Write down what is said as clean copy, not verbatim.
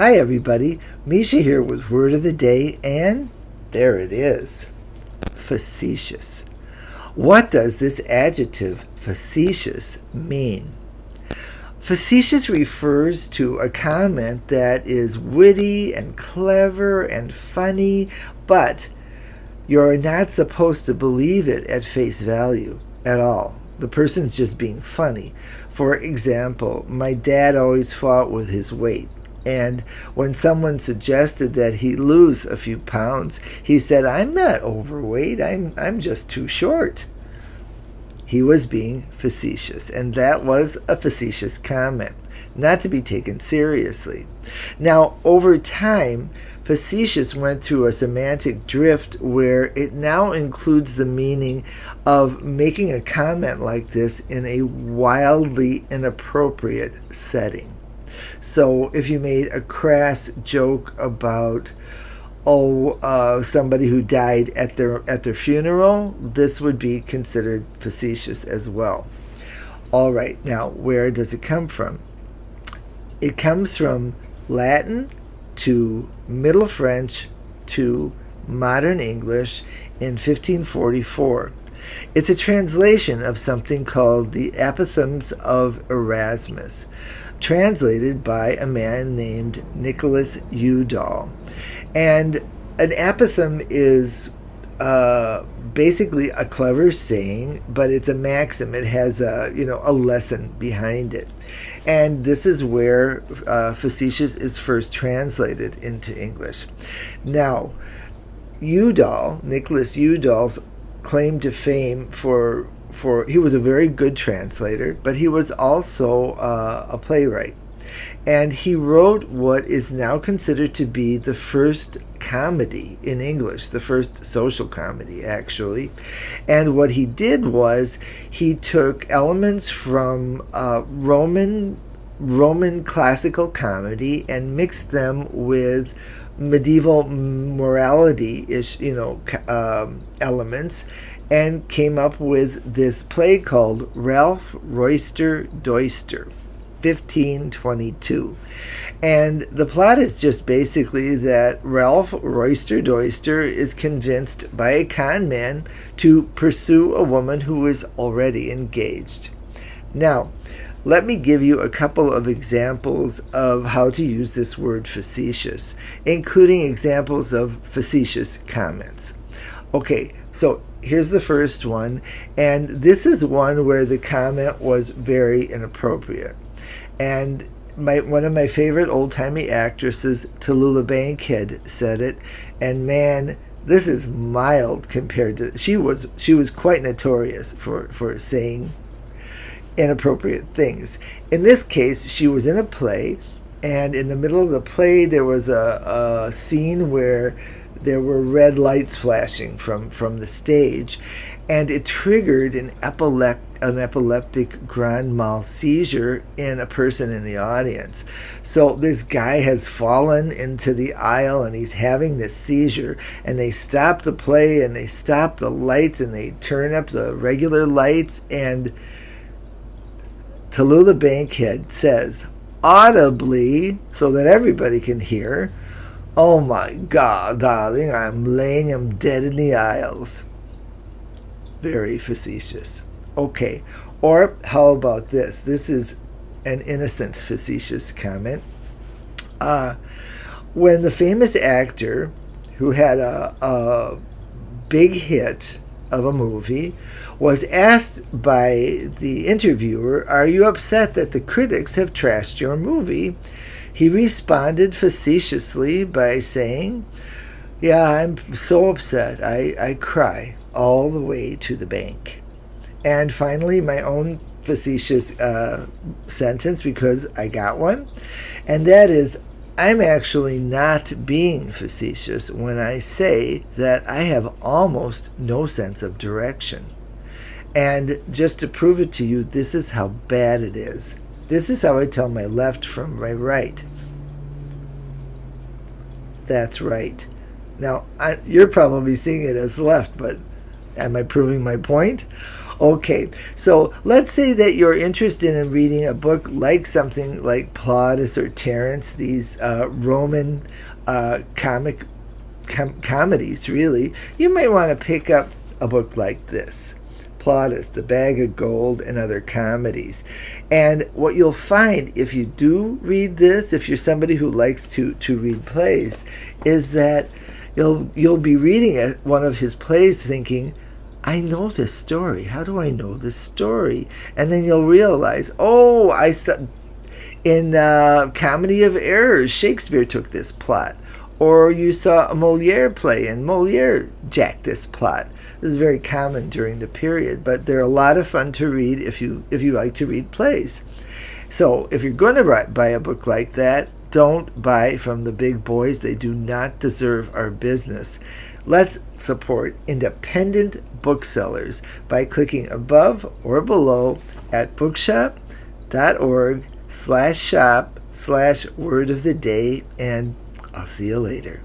Hi everybody, Mischa here with Word of the Day, and there it is, facetious. What does this adjective, facetious, mean? Facetious refers to a comment that is witty and clever and funny, but you're not supposed to believe it at face value at all. The person's just being funny. For example, my dad always fought with his weight. And when someone suggested that he lose a few pounds, he said, "I'm not overweight, I'm just too short." He was being facetious, and that was a facetious comment, not to be taken seriously. Now, over time, facetious went through a semantic drift where it now includes the meaning of making a comment like this in a wildly inappropriate setting. So if you made a crass joke about somebody who died at their funeral, this would be considered facetious as well. All right, now where does it come from? It comes from Latin to Middle French to modern English in 1544. It's a translation of something called the Apothegms of Erasmus, translated by a man named Nicholas Udall. And an apothegm is basically a clever saying, but it's a maxim. It has a lesson behind it. And this is where facetious is first translated into English. Now, Nicholas Udall's claim to fame for he was a very good translator, but he was also a playwright. And he wrote what is now considered to be the first comedy in English, the first social comedy, actually. And what he did was he took elements from Roman classical comedy and mixed them with medieval morality-ish, elements, and came up with this play called Ralph Roister Doister, 1522. And the plot is just basically that Ralph Roister Doister is convinced by a con man to pursue a woman who is already engaged. Now, let me give you a couple of examples of how to use this word facetious, including examples of facetious comments. Okay, so here's the first one, and this is one where the comment was very inappropriate. And one of my favorite old-timey actresses, Tallulah Bankhead, said it, and man, this is mild compared to... She was quite notorious for saying inappropriate things. In this case, she was in a play, and in the middle of the play there was a scene where there were red lights flashing from the stage, and it triggered an epileptic grand mal seizure in a person in the audience. So this guy has fallen into the aisle and he's having this seizure, and they stop the play and they stop the lights and they turn up the regular lights, and Tallulah Bankhead says audibly, so that everybody can hear, "Oh my God, darling, I'm laying him dead in the aisles." Very facetious. Okay, or how about this? This is an innocent facetious comment. When the famous actor who had a big hit of a movie was asked by the interviewer, "Are you upset that the critics have trashed your movie?" he responded facetiously by saying, "Yeah, I'm so upset. I cry all the way to the bank." And finally, my own facetious sentence, because I got one, and that is, I'm actually not being facetious when I say that I have almost no sense of direction. And just to prove it to you, this is how bad it is. This is how I tell my left from my right. That's right. Now, you're probably seeing it as left, but am I proving my point? Okay, so let's say that you're interested in reading a book like something like Plautus or Terence, these Roman comedies, really. You might want to pick up a book like this, Plautus, The Bag of Gold, and Other Comedies. And what you'll find if you do read this, if you're somebody who likes to read plays, is that you'll be reading one of his plays thinking, I know this story. How do I know this story? And then you'll realize, oh, I saw in Comedy of Errors, Shakespeare took this plot. Or you saw a Moliere play, and Moliere jacked this plot. This is very common during the period, but they're a lot of fun to read if you like to read plays. So if you're going to buy a book like that, don't buy from the big boys. They do not deserve our business. Let's support independent booksellers by clicking above or below at bookshop.org/shop/word of the day, and I'll see you later.